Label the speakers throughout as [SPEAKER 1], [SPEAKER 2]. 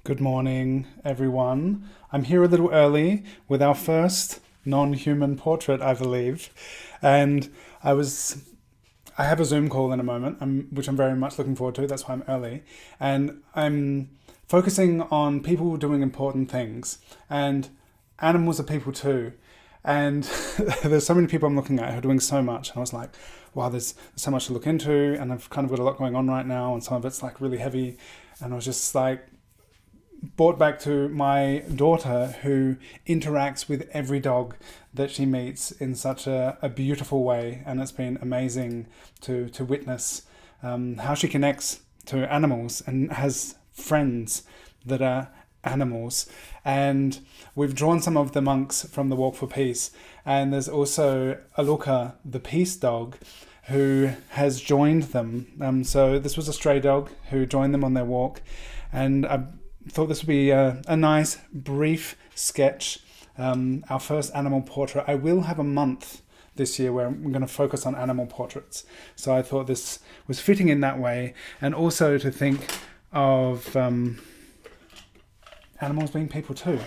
[SPEAKER 1] Good morning, everyone. I'm here a little early with our first non-human portrait, I believe. And I was I have a Zoom call in a moment, which I'm very much looking forward to. That's why I'm early. And I'm focusing on people doing important things. And animals are people too. And there's so many people I'm looking at who are doing so much. And I was like, wow, there's so much to look into. And I've kind of got a lot going on right now. And some of it's like really heavy. And I was just like, brought back to my daughter who interacts with every dog that she meets in such a beautiful way, and it's been amazing to witness how she connects to animals and has friends that are animals. And we've drawn some of the monks from the Walk for Peace, and there's also Aloka, the peace dog, who has joined them. So this was a stray dog who joined them on their walk, and I thought this would be a nice brief sketch, our first animal portrait. I will have a month this year where I'm going to focus on animal portraits, so I thought this was fitting in that way, and also to think of animals being people too.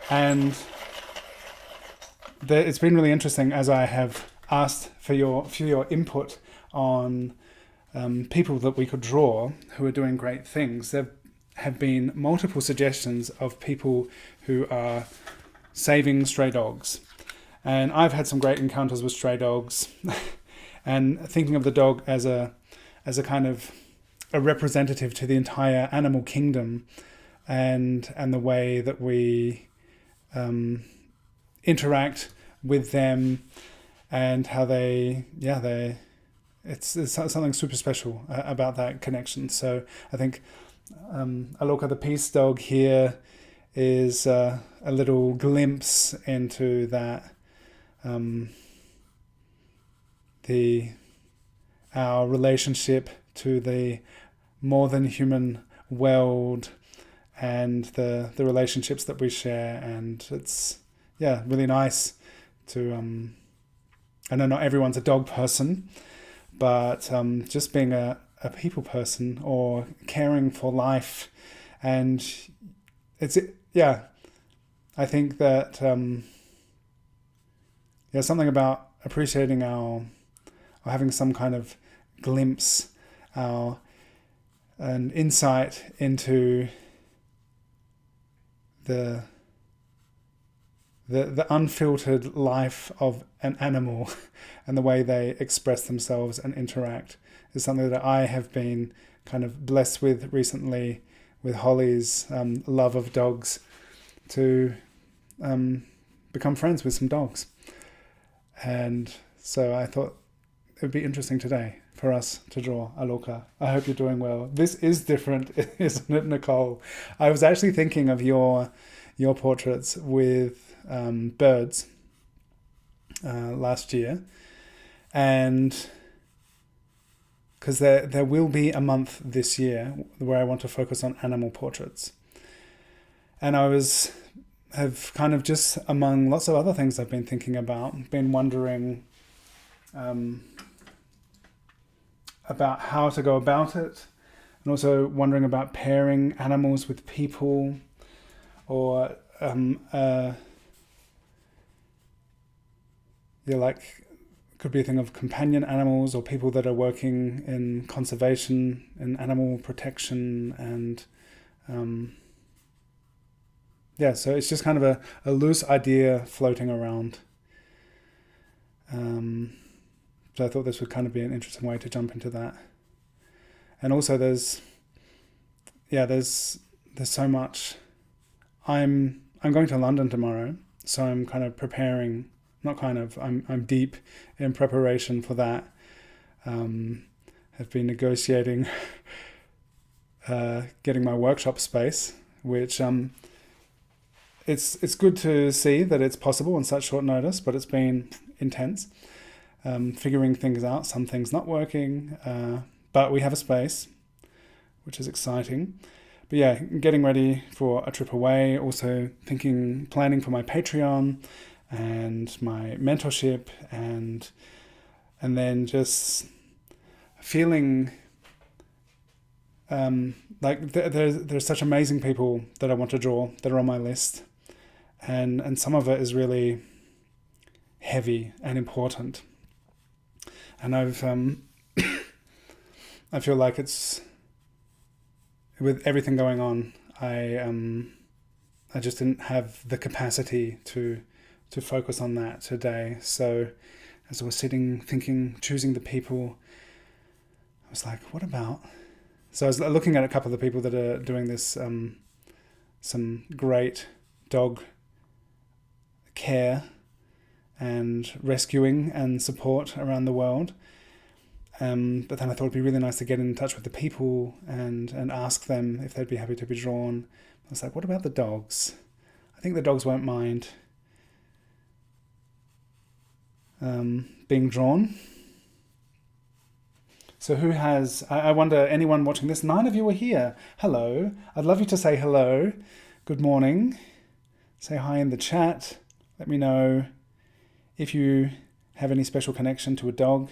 [SPEAKER 1] And it's been really interesting as I have asked for your input on people that we could draw who are doing great things. There have been multiple suggestions of people who are saving stray dogs. And I've had some great encounters with stray dogs and thinking of the dog as a kind of a representative to the entire animal kingdom, and the way that we interact with them, and how it's something super special about that connection. So I think Aloka the peace dog here is a little glimpse into that, our relationship to the more than human world, and the relationships that we share. And it's really nice to I know not everyone's a dog person, but just being a people person or caring for life. And I think that something about appreciating or having some kind of glimpse, an insight into the unfiltered life of an animal and the way they express themselves and interact is something that I have been kind of blessed with recently, with Holly's love of dogs, to become friends with some dogs. And so I thought it would be interesting today for us to draw Aloka. I hope you're doing well. This is different, isn't it, Nicole? I was actually thinking of your portraits with birds last year, and because there will be a month this year where I want to focus on animal portraits. And I have kind of, just among lots of other things I've been thinking about, been wondering about how to go about it, and also wondering about pairing animals with people, or could be a thing of companion animals, or people that are working in conservation and animal protection. And so it's just kind of a loose idea floating around. So I thought this would kind of be an interesting way to jump into that. And also there's so much. I'm going to London tomorrow, so I'm kind of preparing. I'm deep in preparation for that. Have been negotiating getting my workshop space, which it's good to see that it's possible on such short notice, but it's been intense. Figuring things out, some things not working, but we have a space, which is exciting. But getting ready for a trip away, also planning for my Patreon and my mentorship, and then just feeling there's such amazing people that I want to draw that are on my list, and some of it is really heavy and important. And I feel like it's, with everything going on, I just didn't have the capacity to focus on that today. So as I was sitting, thinking, choosing the people, I was like, what about? So I was looking at a couple of the people that are doing this, some great dog care and rescuing and support around the world. But then I thought it'd be really nice to get in touch with the people and ask them if they'd be happy to be drawn. I was like, what about the dogs? I think the dogs won't mind being drawn. So who has, I wonder, anyone watching this? 9 of you are here. Hello. I'd love you to say hello. Good morning. Say hi in the chat. Let me know if you have any special connection to a dog.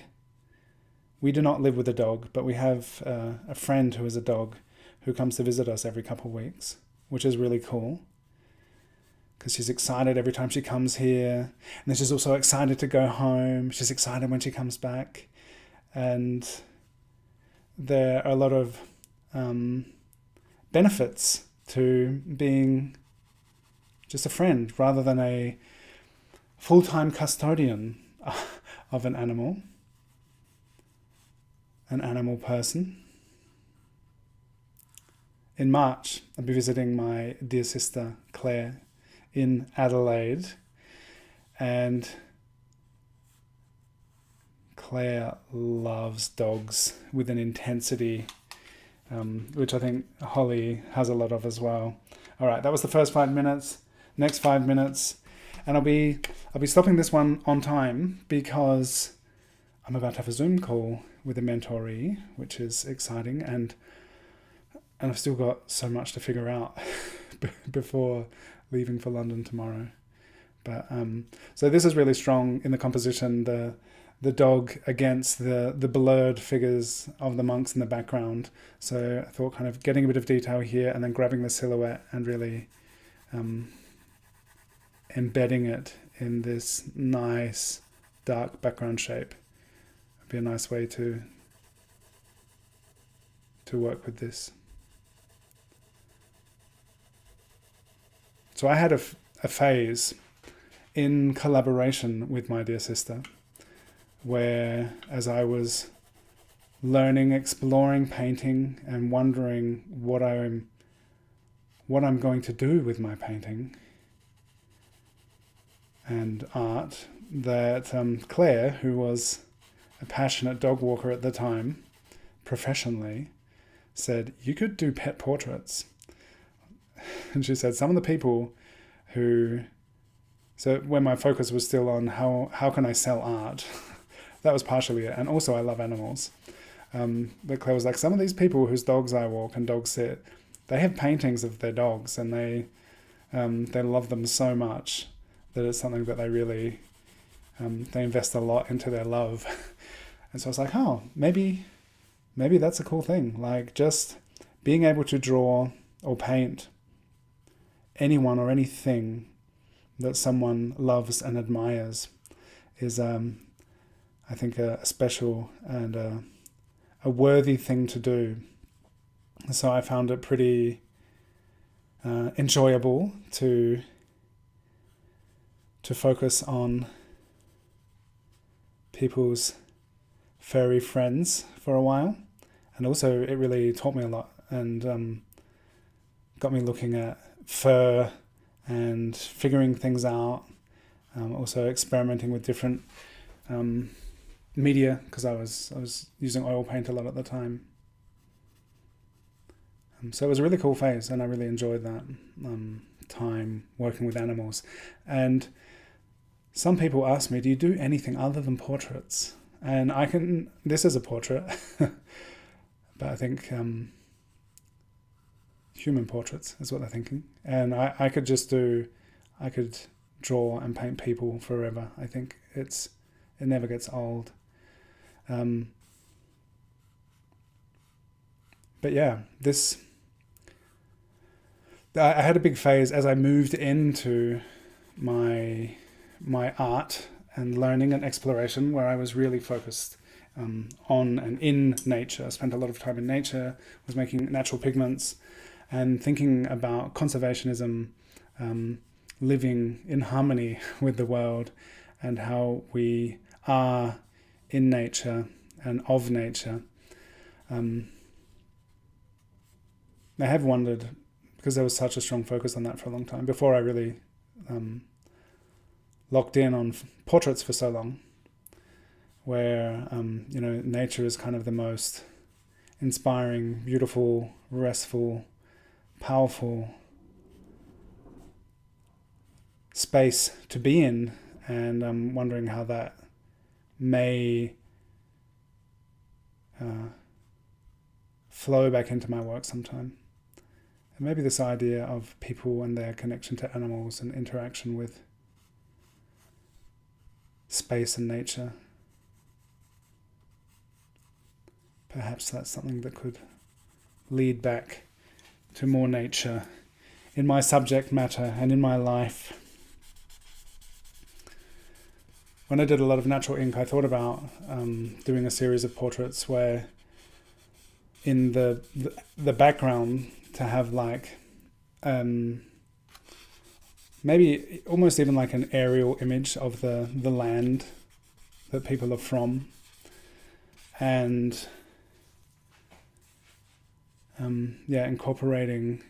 [SPEAKER 1] We do not live with a dog, but we have a friend who is a dog who comes to visit us every couple of weeks, which is really cool because she's excited every time she comes here. And then she's also excited to go home. She's excited when she comes back. And there are a lot of benefits to being just a friend rather than a full-time custodian of an animal person. In March, I'll be visiting my dear sister Claire in Adelaide, and Claire loves dogs with an intensity, which I think Holly has a lot of as well. All right, that was the first 5 minutes. Next 5 minutes, and I'll be stopping this one on time because I'm about to have a Zoom call with a mentoree, which is exciting, and I've still got so much to figure out before leaving for London tomorrow. But so this is really strong in the composition, the dog against the blurred figures of the monks in the background. So I thought kind of getting a bit of detail here and then grabbing the silhouette and really embedding it in this nice dark background shape would be a nice way to work with this. So I had a phase in collaboration with my dear sister where, as I was learning, exploring painting and wondering what I'm going to do with my painting and art, that Claire, who was a passionate dog walker at the time, professionally, said, you could do pet portraits. And she said, some of the people who... So when my focus was still on how can I sell art, that was partially it. And also I love animals. But Claire was like, some of these people whose dogs I walk and dog sit, they have paintings of their dogs and they love them so much that it's something that they really, they invest a lot into their love. And so I was like, oh, maybe that's a cool thing. Like just being able to draw or paint anyone or anything that someone loves and admires is, I think, a special and a worthy thing to do. So I found it pretty enjoyable to focus on people's furry friends for a while. And also it really taught me a lot and got me looking at fur and figuring things out. Also experimenting with different media because I was using oil paint a lot at the time. So it was a really cool phase and I really enjoyed that time working with animals. And some people ask me, do you do anything other than portraits? And this is a portrait, but I think human portraits is what they're thinking. And I could draw and paint people forever. I think it never gets old. But yeah, I had a big phase as I moved into my art and learning and exploration, where I was really focused on and in nature. I spent a lot of time in nature, was making natural pigments and thinking about conservationism, living in harmony with the world, and how we are in nature and of nature. I have wondered, because there was such a strong focus on that for a long time, before I really locked in on portraits for so long, where nature is kind of the most inspiring, beautiful, restful, powerful space to be in, and I'm wondering how that may flow back into my work sometime. And maybe this idea of people and their connection to animals and interaction with space and nature. Perhaps that's something that could lead back to more nature in my subject matter and in my life. When I did a lot of natural ink, I thought about doing a series of portraits where in the background to have like maybe almost even like an aerial image of the land that people are from, and incorporating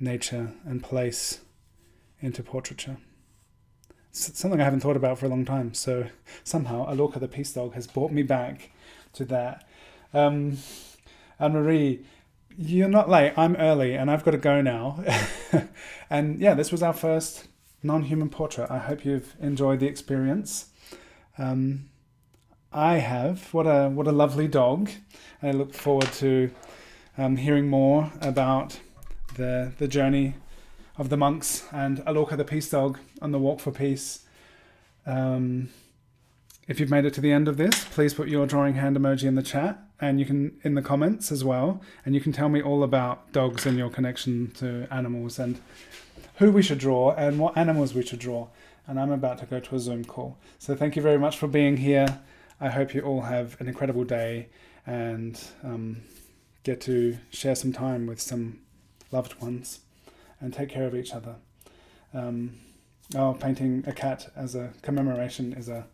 [SPEAKER 1] nature and place into portraiture. It's something I haven't thought about for a long time, so somehow Aloka the peace dog has brought me back to that. Anne-Marie, you're not late, I'm early, and I've got to go now. And yeah, this was our first non-human portrait. I hope you've enjoyed the experience. I have. What a lovely dog. I look forward to hearing more about the journey of the monks and Aloka the peace dog on the walk for peace. If you've made it to the end of this, please put your drawing hand emoji in the chat, and you can in the comments as well, and you can tell me all about dogs and your connection to animals and who we should draw and what animals we should draw. And I'm about to go to a Zoom call. So thank you very much for being here. I hope you all have an incredible day and get to share some time with some loved ones and take care of each other. Painting a cat as a commemoration is that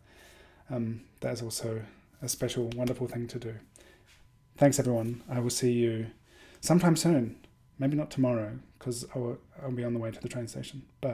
[SPEAKER 1] is also a special, wonderful thing to do. Thanks, everyone. I will see you sometime soon. Maybe not tomorrow, because I'll be on the way to the train station. But